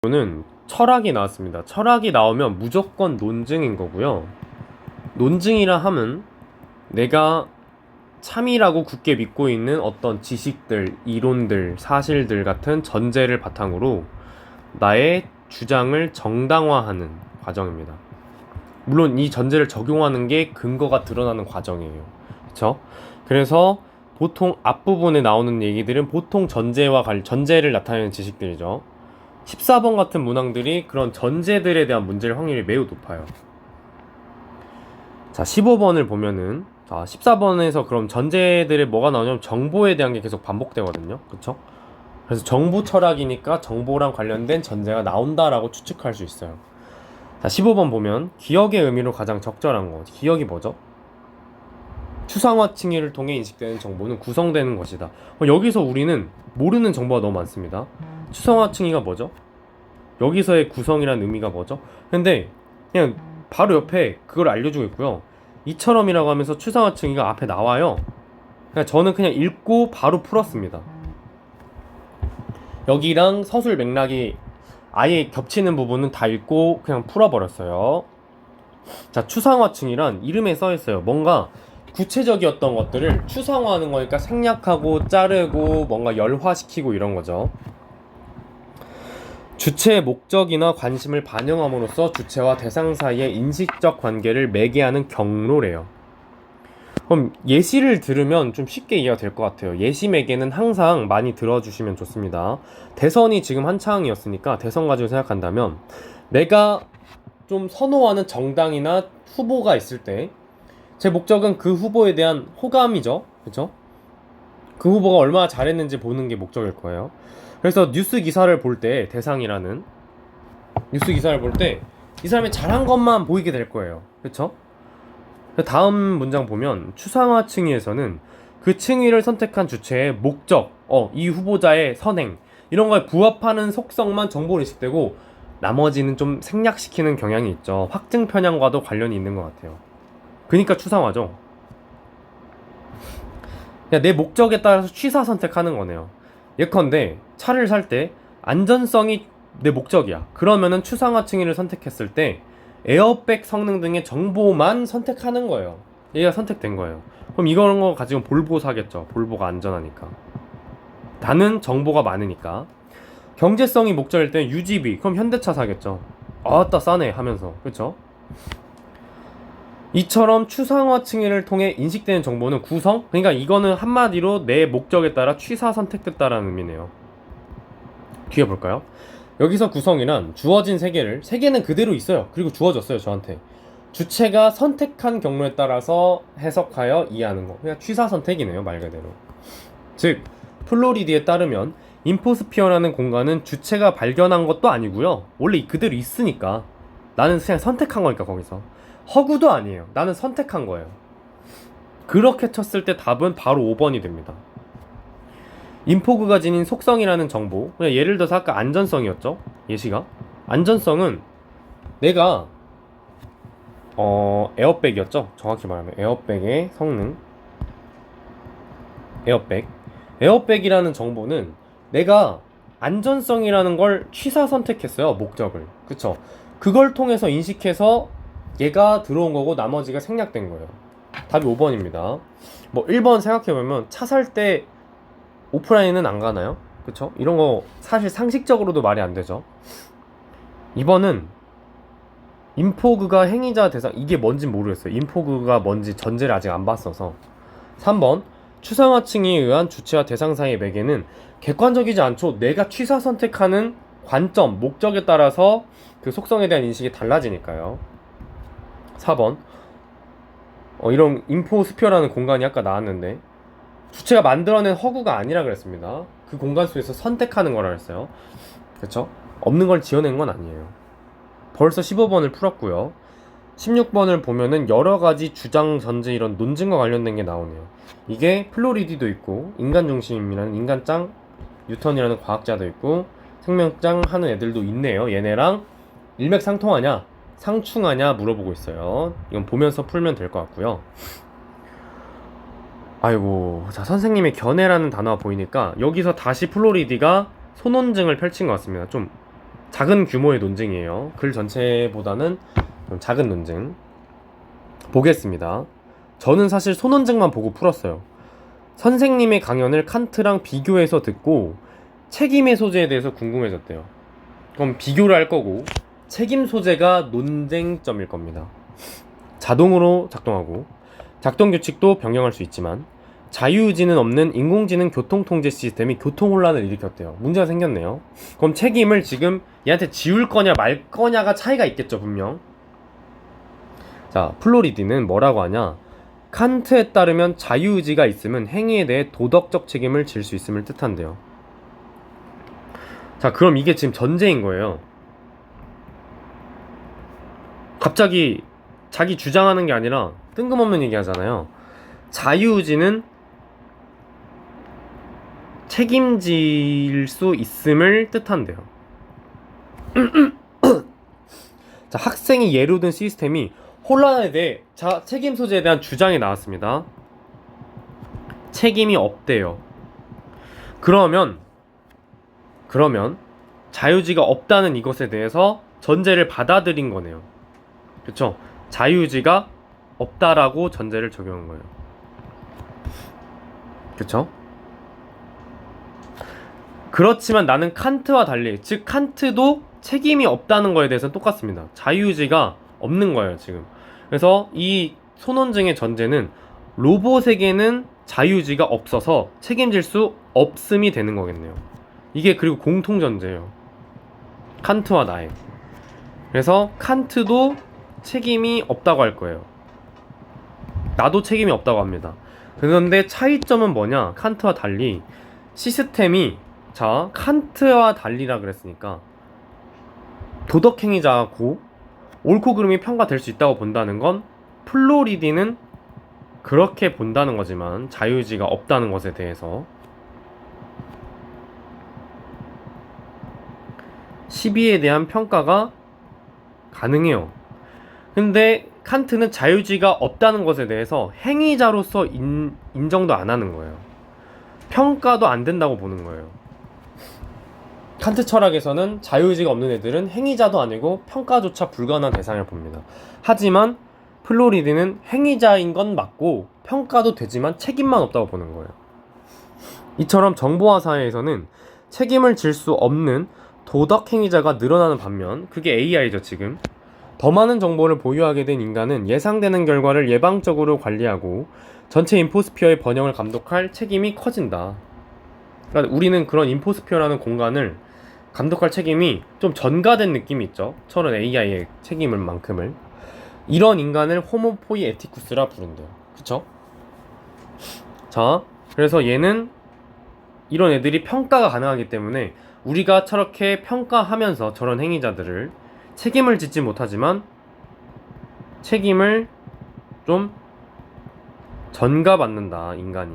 는 철학이 나왔습니다. 철학이 나오면 무조건 논증인 거고요. 논증이라 함은 내가 참이라고 굳게 믿고 있는 어떤 지식들, 이론들, 사실들 같은 전제를 바탕으로 나의 주장을 정당화하는 과정입니다. 물론 이 전제를 적용하는 게 근거가 드러나는 과정이에요. 그쵸? 그래서 보통 앞부분에 나오는 얘기들은 보통 전제를 나타내는 지식들이죠. 14번 같은 문항들이 그런 전제들에 대한 문제일 확률이 매우 높아요. 자, 15번을 보면은, 자, 14번에서 그럼 전제들에 뭐가 나오냐면 정보에 대한 게 계속 반복되거든요. 그쵸? 그래서 정보 철학이니까 정보랑 관련된 전제가 나온다라고 추측할 수 있어요. 자, 15번 보면 기억의 의미로 가장 적절한 거. 기억이 뭐죠? 추상화 칭의를 통해 인식되는 정보는 구성되는 것이다. 여기서 우리는 모르는 정보가 너무 많습니다. 추상화 칭의가 뭐죠? 여기서의 구성이란 의미가 뭐죠? 근데 그냥 바로 옆에 그걸 알려주고 있고요. 이처럼이라고 하면서 추상화 칭의가 앞에 나와요. 저는 그냥 읽고 바로 풀었습니다. 여기랑 서술 맥락이 아예 겹치는 부분은 다 읽고 그냥 풀어버렸어요. 자, 추상화층이란 이름에 써있어요. 뭔가 구체적이었던 것들을 추상화하는 거니까 생략하고 자르고 뭔가 열화시키고 이런 거죠. 주체의 목적이나 관심을 반영함으로써 주체와 대상 사이의 인식적 관계를 매개하는 경로래요. 그럼 예시를 들으면 좀 쉽게 이해가 될 것 같아요. 예시 매개는 항상 많이 들어주시면 좋습니다. 대선이 지금 한창이었으니까 대선 가지고 생각한다면 내가 좀 선호하는 정당이나 후보가 있을 때 제 목적은 그 후보에 대한 호감이죠. 그쵸? 그 후보가 얼마나 잘했는지 보는 게 목적일 거예요. 그래서 뉴스 기사를 볼 때 대상이라는 뉴스 기사를 볼 때 이 사람이 잘한 것만 보이게 될 거예요. 그쵸? 다음 문장 보면 추상화 층위에서는 그 층위를 선택한 주체의 목적, 이 후보자의 선행 이런 거에 부합하는 속성만 정보로 인식되고 나머지는 좀 생략시키는 경향이 있죠. 확증 편향과도 관련이 있는 것 같아요. 그러니까 추상화죠. 그냥 내 목적에 따라서 취사 선택하는 거네요. 예컨대 차를 살 때 안전성이 내 목적이야. 그러면은 추상화 층위를 선택했을 때 에어백 성능 등의 정보만 선택하는 거예요. 얘가 선택된 거예요. 그럼 이런 거 가지고 볼보 사겠죠. 볼보가 안전하니까. 다는 정보가 많으니까. 경제성이 목적일 때 유지비. 그럼 현대차 사겠죠. 아따 싸네 하면서. 그쵸? 이처럼 추상화 층위를 통해 인식되는 정보는 구성? 그러니까 이거는 한마디로 내 목적에 따라 취사 선택됐다라는 의미네요. 뒤에 볼까요? 여기서 구성이란 주어진 세계는 그대로 있어요. 그리고 주어졌어요, 저한테. 주체가 선택한 경로에 따라서 해석하여 이해하는 거. 그냥 취사 선택이네요, 말 그대로. 즉, 플로리디에 따르면 인포스피어라는 공간은 주체가 발견한 것도 아니고요. 원래 그대로 있으니까. 나는 그냥 선택한 거니까, 거기서. 허구도 아니에요. 나는 선택한 거예요. 그렇게 쳤을 때 답은 바로 5번이 됩니다. 인포그가 지닌 속성이라는 정보, 그냥 예를 들어서 아까 안전성이었죠? 예시가 안전성은 내가 에어백이었죠? 정확히 말하면 에어백의 성능, 에어백이라는 정보는 내가 안전성이라는 걸 취사 선택했어요. 목적을. 그쵸? 그걸 통해서 인식해서 얘가 들어온 거고 나머지가 생략된 거예요. 답이 5번입니다. 뭐 1번 생각해보면 차 살 때 오프라인은 안 가나요? 그쵸? 이런 거 사실 상식적으로도 말이 안 되죠. 2번은 인포그가 행위자 대상, 이게 뭔진 모르겠어요. 인포그가 뭔지 전제를 아직 안 봤어서. 3번 추상화층에 의한 주체와 대상 사이의 매개는 객관적이지 않죠. 내가 취사 선택하는 관점, 목적에 따라서 그 속성에 대한 인식이 달라지니까요. 4번 이런 인포스피어라는 공간이 아까 나왔는데 주체가 만들어낸 허구가 아니라 그랬습니다. 그 공간 속에서 선택하는 거라 그랬어요. 그쵸? 없는 걸 지어낸 건 아니에요. 벌써 15번을 풀었고요. 16번을 보면은 여러가지 주장, 전제 이런 논증과 관련된 게 나오네요. 이게 플로리디도 있고 인간중심이라는 인간짱 뉴턴이라는 과학자도 있고 생명짱 하는 애들도 있네요. 얘네랑 일맥상통하냐 상충하냐 물어보고 있어요. 이건 보면서 풀면 될 것 같고요. 아이고, 자, 선생님의 견해라는 단어가 보이니까 여기서 다시 플로리디가 소논증을 펼친 것 같습니다. 좀 작은 규모의 논증이에요. 글 전체보다는 좀 작은 논증 보겠습니다. 저는 사실 소논증만 보고 풀었어요. 선생님의 강연을 칸트랑 비교해서 듣고 책임의 소재에 대해서 궁금해졌대요. 그럼 비교를 할 거고 책임 소재가 논쟁점일 겁니다. 자동으로 작동하고 작동 규칙도 변경할 수 있지만 자유의지는 없는 인공지능 교통통제 시스템이 교통혼란을 일으켰대요. 문제가 생겼네요. 그럼 책임을 지금 얘한테 지울 거냐 말 거냐가 차이가 있겠죠, 분명. 자, 플로리디는 뭐라고 하냐? 칸트에 따르면 자유의지가 있으면 행위에 대해 도덕적 책임을 질 수 있음을 뜻한대요. 자, 그럼 이게 지금 전제인 거예요. 갑자기 자기 주장하는 게 아니라 뜬금없는 얘기 하잖아요. 자유의지는 책임질 수 있음을 뜻한대요. 자, 학생이 예로 든 시스템이 혼란에 대해 책임 소재에 대한 주장이 나왔습니다. 책임이 없대요. 그러면 자유의지가 없다는 이것에 대해서 전제를 받아들인 거네요. 그쵸? 자유의지가 없다라고 전제를 적용한 거예요. 그쵸? 그렇지만 나는 칸트와 달리, 즉 칸트도 책임이 없다는 거에 대해서는 똑같습니다. 자유의지가 없는 거예요, 지금. 그래서 이 소논증의 전제는 로봇에게는 자유의지가 없어서 책임질 수 없음이 되는 거겠네요. 이게 그리고 공통전제예요. 칸트와 나의. 그래서 칸트도 책임이 없다고 할 거예요. 나도 책임이 없다고 합니다. 그런데 차이점은 뭐냐? 칸트와 달리 시스템이, 자, 칸트와 달리라 그랬으니까 도덕행위자고 옳고 그름이 평가될 수 있다고 본다는 건 플로리디는 그렇게 본다는 거지만 자유의지가 없다는 것에 대해서 시비에 대한 평가가 가능해요. 근데 칸트는 자유의지가 없다는 것에 대해서 행위자로서 인정도 안 하는 거예요. 평가도 안 된다고 보는 거예요. 칸트 철학에서는 자유의지가 없는 애들은 행위자도 아니고 평가조차 불가능한 대상을 봅니다. 하지만 플로리디는 행위자인 건 맞고 평가도 되지만 책임만 없다고 보는 거예요. 이처럼 정보화 사회에서는 책임을 질 수 없는 도덕 행위자가 늘어나는 반면, 그게 AI죠 지금. 더 많은 정보를 보유하게 된 인간은 예상되는 결과를 예방적으로 관리하고 전체 인포스피어의 번영을 감독할 책임이 커진다. 그러니까 우리는 그런 인포스피어라는 공간을 감독할 책임이 좀 전가된 느낌이 있죠. 저런 AI의 책임을 만큼을. 이런 인간을 호모포이 에티쿠스라 부른대요. 그쵸? 자, 그래서 얘는 이런 애들이 평가가 가능하기 때문에 우리가 저렇게 평가하면서 저런 행위자들을 책임을 짓지 못하지만 책임을 좀 전가받는다, 인간이.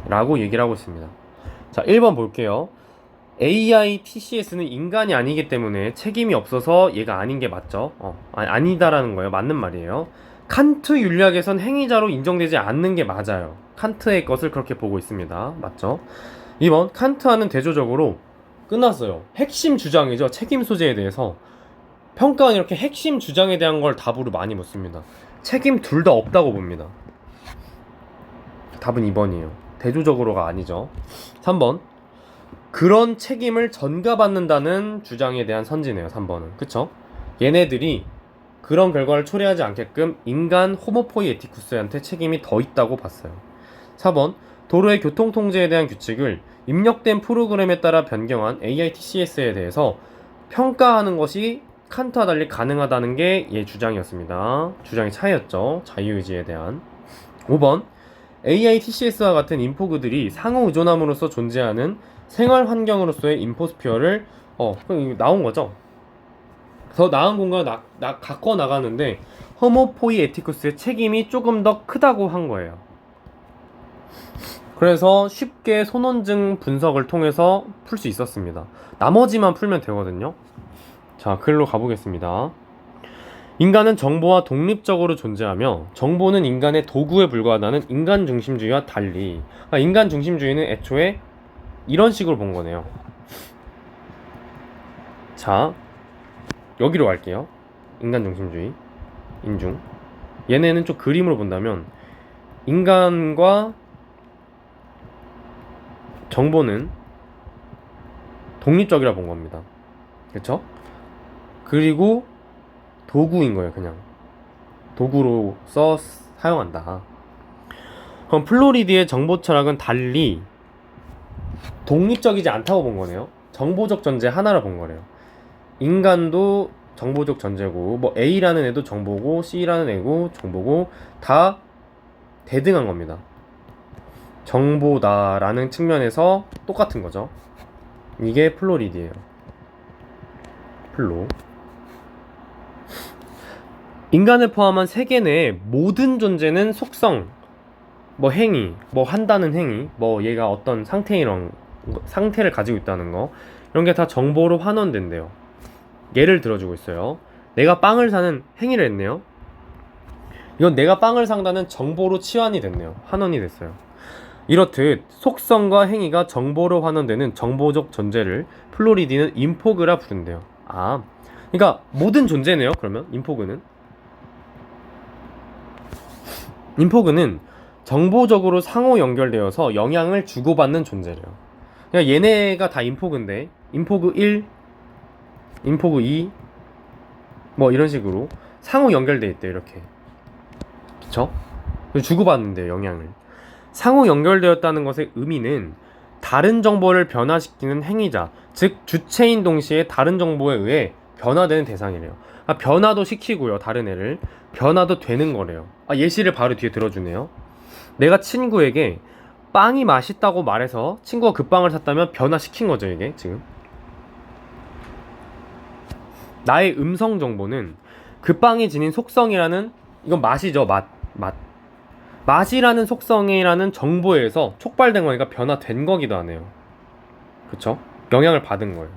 라고 얘기를 하고 있습니다. 자, 1번 볼게요. AI TCS는 인간이 아니기 때문에 책임이 없어서 얘가 아닌 게 맞죠? 아니다라는 거예요. 맞는 말이에요. 칸트 윤리학에선 행위자로 인정되지 않는 게 맞아요. 칸트의 것을 그렇게 보고 있습니다. 맞죠? 2번, 칸트와는 대조적으로 끝났어요. 핵심 주장이죠. 책임 소재에 대해서. 평가는 이렇게 핵심 주장에 대한 걸 답으로 많이 묻습니다. 책임 둘 다 없다고 봅니다. 답은 2번이에요. 대조적으로가 아니죠. 3번, 그런 책임을 전가받는다는 주장에 대한 선지네요. 3번은. 그쵸? 얘네들이 그런 결과를 초래하지 않게끔 인간 호모포이 에티쿠스한테 책임이 더 있다고 봤어요. 4번, 도로의 교통통제에 대한 규칙을 입력된 프로그램에 따라 변경한 AITCS에 대해서 평가하는 것이 칸트와 달리 가능하다는 게 얘 주장이었습니다. 주장의 차이였죠. 자유의지에 대한. 5번, AITCS와 같은 인포그들이 상호 의존함으로써 존재하는 생활 환경으로서의 인포스피어를 나온 거죠. 더 나은 공간을 갖고 나가는데 호모포이 에티쿠스의 책임이 조금 더 크다고 한 거예요. 그래서 쉽게 소논증 분석을 통해서 풀 수 있었습니다. 나머지만 풀면 되거든요. 자, 글로 가보겠습니다. 인간은 정보와 독립적으로 존재하며 정보는 인간의 도구에 불과하다는 인간 중심주의와 달리, 인간 중심주의는 애초에 이런 식으로 본 거네요. 자, 여기로 갈게요. 인간 중심주의, 인중. 얘네는 좀 그림으로 본다면 인간과 정보는 독립적이라 본 겁니다. 그쵸? 그리고 도구인 거예요. 그냥 도구로서 사용한다. 그럼 플로리디의 정보 철학은 달리 독립적이지 않다고 본 거네요. 정보적 전제 하나로 본 거래요. 인간도 정보적 전제고, 뭐 A라는 애도 정보고 C라는 애고 정보고 다 대등한 겁니다. 정보다라는 측면에서 똑같은 거죠. 이게 플로리디예요. 플로. 인간을 포함한 세계 내의 모든 존재는 속성, 뭐 행위, 뭐 한다는 행위, 뭐 얘가 어떤 상태를 가지고 있다는 거, 이런 게 다 정보로 환원된대요. 예를 들어주고 있어요. 내가 빵을 사는 행위를 했네요. 이건 내가 빵을 산다는 정보로 치환이 됐네요. 환원이 됐어요. 이렇듯 속성과 행위가 정보로 환원되는 정보적 존재를 플로리디는 인포그라 부른대요. 아, 그러니까 모든 존재네요. 그러면 인포그는 정보적으로 상호 연결되어서 영향을 주고받는 존재래요. 그러니까 얘네가 다 인포그인데 인포그 1, 인포그 2, 뭐 이런 식으로 상호 연결돼 있대요. 이렇게. 그쵸? 주고받는데요. 영향을. 상호 연결되었다는 것의 의미는 다른 정보를 변화시키는 행위자, 즉 주체인 동시에 다른 정보에 의해 변화되는 대상이래요. 변화도 시키고요. 다른 애를 변화도 되는 거래요. 예시를 바로 뒤에 들어주네요. 내가 친구에게 빵이 맛있다고 말해서 친구가 그 빵을 샀다면 변화시킨 거죠. 이게 지금 나의 음성 정보는 그 빵이 지닌 속성이라는, 이건 맛이죠. 맛이라는 속성이라는 정보에서 촉발된 거니까 변화된 거기도 하네요. 그쵸? 영향을 받은 거예요.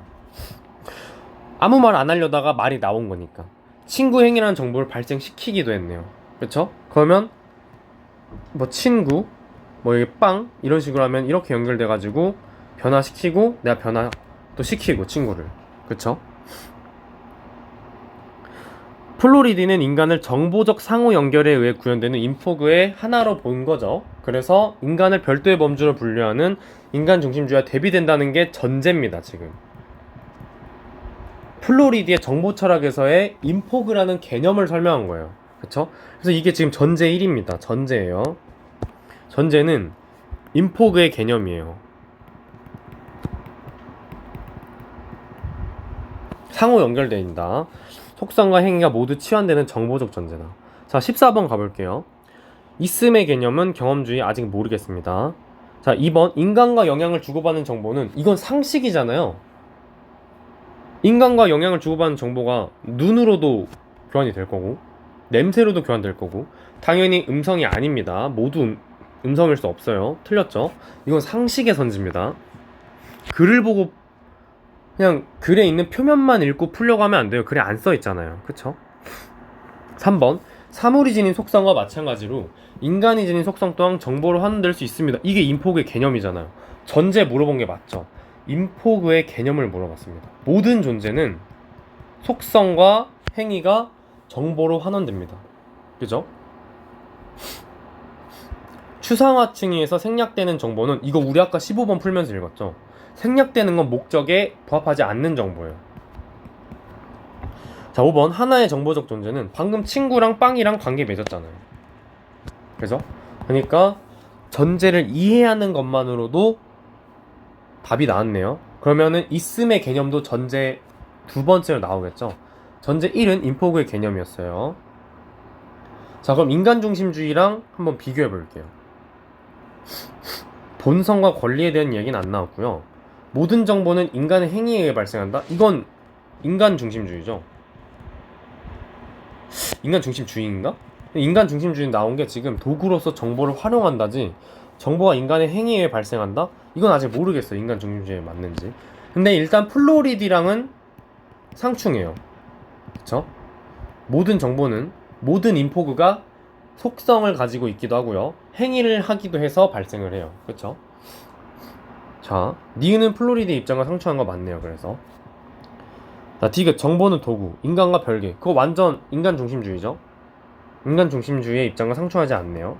아무 말 안 하려다가 말이 나온 거니까 친구 행위라는 정보를 발생시키기도 했네요. 그쵸? 그러면 뭐 친구, 뭐 이게 빵 이런 식으로 하면 이렇게 연결돼 가지고 변화시키고 내가 변화 또 시키고 친구를. 그쵸? 플로리디는 인간을 정보적 상호 연결에 의해 구현되는 인포그의 하나로 본 거죠. 그래서 인간을 별도의 범주로 분류하는 인간 중심주의와 대비된다는 게 전제입니다. 지금 플로리디의 정보 철학에서의 인포그라는 개념을 설명한 거예요. 그쵸? 그래서 이게 지금 전제 1입니다. 전제예요. 전제는 인포그의 개념이에요. 상호 연결되어 있다. 속성과 행위가 모두 치환되는 정보적 전제다. 자, 14번 가볼게요. 있음의 개념은 경험주의 아직 모르겠습니다. 자, 2번 인간과 영향을 주고받는 정보는, 이건 상식이잖아요. 인간과 영향을 주고받는 정보가 눈으로도 교환이 될 거고 냄새로도 교환될 거고 당연히 음성이 아닙니다. 모두 음성일 수 없어요. 틀렸죠? 이건 상식의 선지입니다. 글을 보고 그냥 글에 있는 표면만 읽고 풀려고 하면 안 돼요. 글에 안 써 있잖아요. 그쵸? 3번 사물이 지닌 속성과 마찬가지로 인간이 지닌 속성 또한 정보로 환원될 수 있습니다. 이게 인포그의 개념이잖아요. 전제 물어본 게 맞죠? 인포그의 개념을 물어봤습니다. 모든 존재는 속성과 행위가 정보로 환원됩니다. 그죠? 추상화층에서 생략되는 정보는, 이거 우리 아까 15번 풀면서 읽었죠? 생략되는 건 목적에 부합하지 않는 정보예요. 자, 5번 하나의 정보적 존재는, 방금 친구랑 빵이랑 관계 맺었잖아요. 그죠? 그러니까 전제를 이해하는 것만으로도 답이 나왔네요. 그러면은 있음의 개념도 전제 두 번째로 나오겠죠. 전제 1은 인포그의 개념이었어요. 자, 그럼 인간 중심주의랑 한번 비교해 볼게요. 본성과 권리에 대한 얘기는 안 나왔고요. 모든 정보는 인간의 행위에 의해 발생한다? 이건 인간 중심주의죠. 인간 중심주의인가? 인간 중심주의 나온 게 지금 도구로서 정보를 활용한다지, 정보가 인간의 행위에 의해 발생한다? 이건 아직 모르겠어요. 인간 중심주의에 맞는지. 근데 일단 플로리디랑은 상충해요. 그쵸? 모든 정보는, 모든 인포그가 속성을 가지고 있기도 하고요. 행위를 하기도 해서 발생을 해요. 그쵸? 자, 니은은 플로리디 입장과 상충한 거 맞네요. 그래서 자, 디귿 정보는 도구, 인간과 별개. 그거 완전 인간 중심주의죠. 인간 중심주의의 입장과 상충하지 않네요.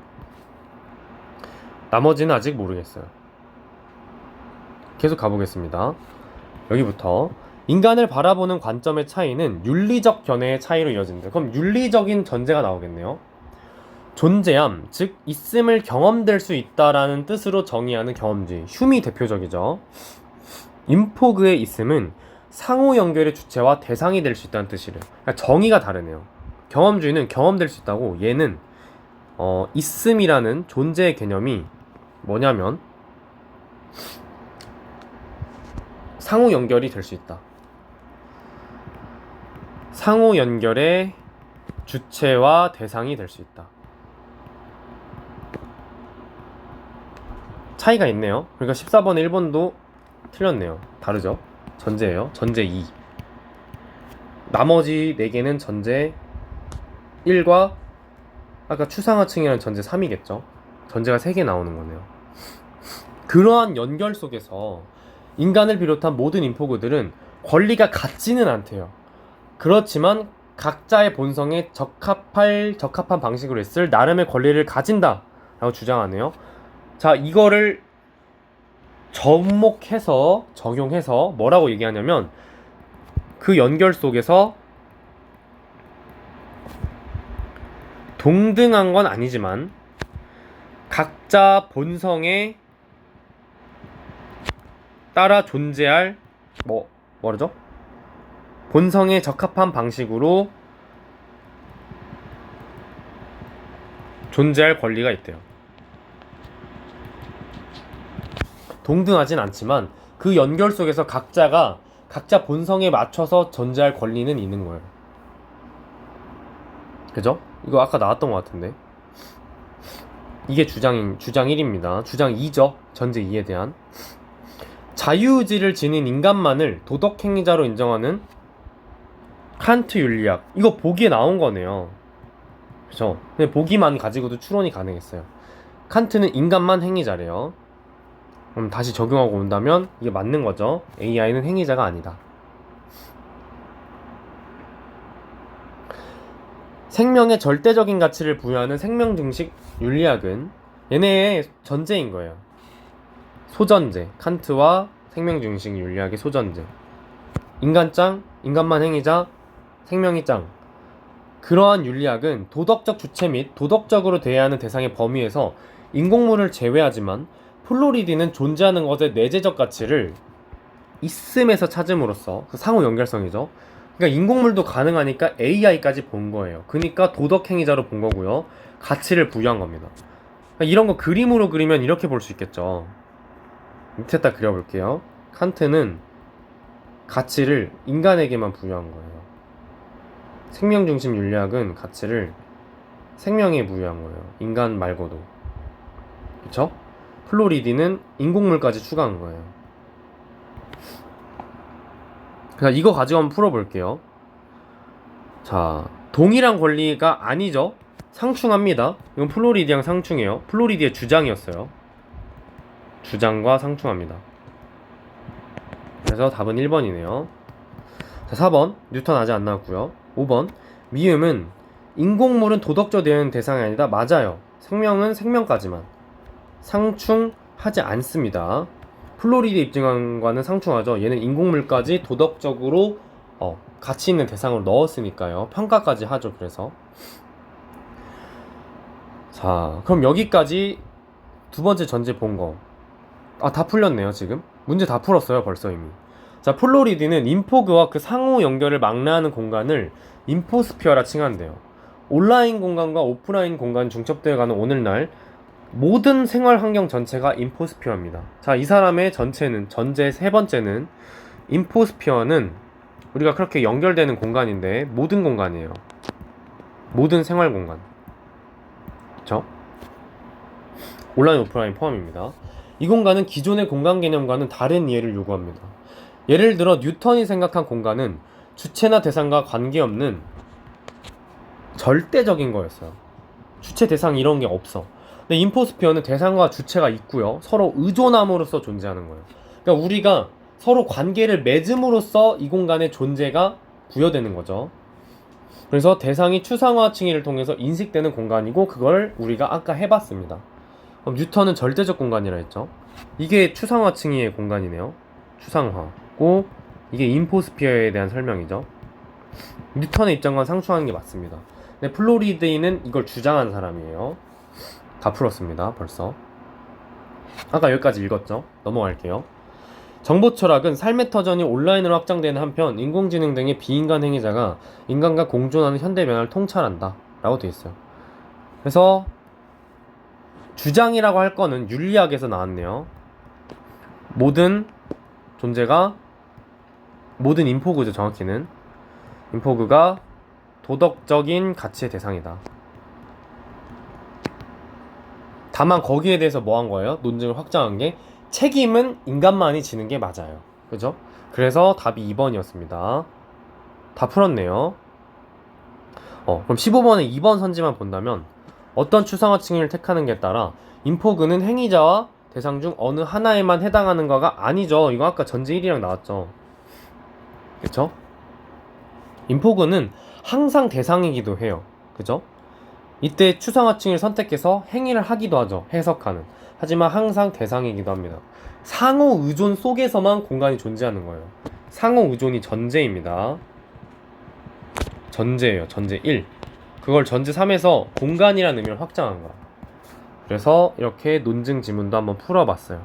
나머지는 아직 모르겠어요. 계속 가보겠습니다. 여기부터 인간을 바라보는 관점의 차이는 윤리적 견해의 차이로 이어진다. 그럼 윤리적인 전제가 나오겠네요. 존재함, 즉 있음을 경험될 수 있다라는 뜻으로 정의하는 경험주의. 흉이 대표적이죠. 인포그의 있음은 상호 연결의 주체와 대상이 될 수 있다는 뜻이래요. 그러니까 정의가 다르네요. 경험주의는 경험될 수 있다고, 얘는 있음이라는 존재의 개념이 뭐냐면 상호 연결이 될 수 있다. 상호 연결의 주체와 대상이 될 수 있다. 차이가 있네요. 그러니까 14번 1번도 틀렸네요. 다르죠? 전제예요. 전제 2. 나머지 4개는 전제 1과 아까 추상화층이라는 전제 3이겠죠. 전제가 3개 나오는 거네요. 그러한 연결 속에서 인간을 비롯한 모든 인포그들은 권리가 같지는 않대요. 그렇지만 각자의 본성에 적합한 방식으로 했을 나름의 권리를 가진다 라고 주장하네요. 자, 이거를 접목해서 적용해서 뭐라고 얘기하냐면 그 연결 속에서 동등한 건 아니지만 각자 본성에 따라 존재할 뭐라죠? 본성에 적합한 방식으로 존재할 권리가 있대요. 동등하진 않지만 그 연결 속에서 각자 본성에 맞춰서 존재할 권리는 있는 거예요. 그죠? 이거 아까 나왔던 것 같은데. 이게 주장 1입니다. 주장 2죠. 전제 2에 대한. 자유의지를 지닌 인간만을 도덕행위자로 인정하는 칸트 윤리학. 이거 보기에 나온 거네요. 그죠? 근데 보기만 가지고도 추론이 가능했어요. 칸트는 인간만 행위자래요. 그럼 다시 적용하고 온다면 이게 맞는 거죠. AI는 행위자가 아니다. 생명의 절대적인 가치를 부여하는 생명증식 윤리학은 얘네의 전제인 거예요. 소전제. 칸트와 생명증식 윤리학의 소전제. 인간짱, 인간만 행위자, 생명이 짱. 그러한 윤리학은 도덕적 주체 및 도덕적으로 대해야 하는 대상의 범위에서 인공물을 제외하지만 플로리디는 존재하는 것의 내재적 가치를 있음에서 찾음으로써 그 상호 연결성이죠. 그러니까 인공물도 가능하니까 AI까지 본 거예요. 그러니까 도덕행위자로 본 거고요. 가치를 부여한 겁니다. 그러니까 이런 거 그림으로 그리면 이렇게 볼 수 있겠죠. 밑에다 그려볼게요. 칸트는 가치를 인간에게만 부여한 거예요. 생명중심 윤리학은 가치를 생명에 부여한 거예요. 인간 말고도. 그쵸? 플로리디는 인공물까지 추가한 거예요. 그래서 이거 가지고 한번 풀어볼게요. 자, 동일한 권리가 아니죠? 상충합니다. 이건 플로리디랑 상충해요. 플로리디의 주장이었어요. 주장과 상충합니다. 그래서 답은 1번이네요. 자, 4번 뉴턴 아직 안 나왔고요. 5번 미음은 인공물은 도덕적 대응 대상이 아니다. 맞아요. 생명은 생명까지만. 상충하지 않습니다. 플로리디 입증관과는 상충하죠. 얘는 인공물까지 도덕적으로 가치 있는 대상으로 넣었으니까요. 평가까지 하죠. 그래서 자, 그럼 여기까지 두 번째 전제 본 거. 다 풀렸네요. 지금 문제 다 풀었어요. 벌써 이미. 자, 플로리디는 인포그와 그 상호 연결을 막라하는 공간을 인포스피어라 칭한대요. 온라인 공간과 오프라인 공간 중첩되어 가는 오늘날 모든 생활 환경 전체가 인포스피어입니다. 자, 이 사람의 전체는 전제 세 번째는 인포스피어는 우리가 그렇게 연결되는 공간인데 모든 공간이에요. 모든 생활 공간. 그쵸? 온라인 오프라인 포함입니다. 이 공간은 기존의 공간 개념과는 다른 이해를 요구합니다. 예를 들어 뉴턴이 생각한 공간은 주체나 대상과 관계없는 절대적인 거였어요. 주체, 대상 이런 게 없어. 근데 인포스피어는 대상과 주체가 있고요. 서로 의존함으로써 존재하는 거예요. 그러니까 우리가 서로 관계를 맺음으로써 이 공간의 존재가 부여되는 거죠. 그래서 대상이 추상화 칭의를 통해서 인식되는 공간이고, 그걸 우리가 아까 해봤습니다. 그럼 뉴턴은 절대적 공간이라 했죠. 이게 추상화 칭의의 공간이네요. 추상화고, 이게 인포스피어에 대한 설명이죠. 뉴턴의 입장과 상충하는 게 맞습니다. 근데 플로리데이는 이걸 주장한 사람이에요. 다 풀었습니다. 벌써 아까 여기까지 읽었죠. 넘어갈게요. 정보 철학은 삶의 터전이 온라인으로 확장되는 한편 인공지능 등의 비인간 행위자가 인간과 공존하는 현대 변화를 통찰한다 라고 되어 있어요. 그래서 주장이라고 할 거는 윤리학에서 나왔네요. 모든 존재가, 모든 인포그죠. 정확히는 인포그가 도덕적인 가치의 대상이다. 다만 거기에 대해서 뭐 한 거예요? 논증을 확장한 게 책임은 인간만이 지는 게 맞아요. 그죠? 그래서 답이 2번이었습니다. 다 풀었네요. 그럼 15번의 2번 선지만 본다면 어떤 추상화 칭의를 택하는 게 따라 인포그는 행위자와 대상 중 어느 하나에만 해당하는 거가 아니죠. 이거 아까 전제 1이랑 나왔죠. 그쵸? 인포그는 항상 대상이기도 해요. 그죠? 이때 추상화 칭의를 선택해서 행위를 하기도 하죠. 해석하는. 하지만 항상 대상이기도 합니다. 상호 의존 속에서만 공간이 존재하는 거예요. 상호 의존이 전제입니다. 전제예요. 전제 1. 그걸 전제 3에서 공간이라는 의미를 확장한 거야. 그래서 이렇게 논증 지문도 한번 풀어봤어요.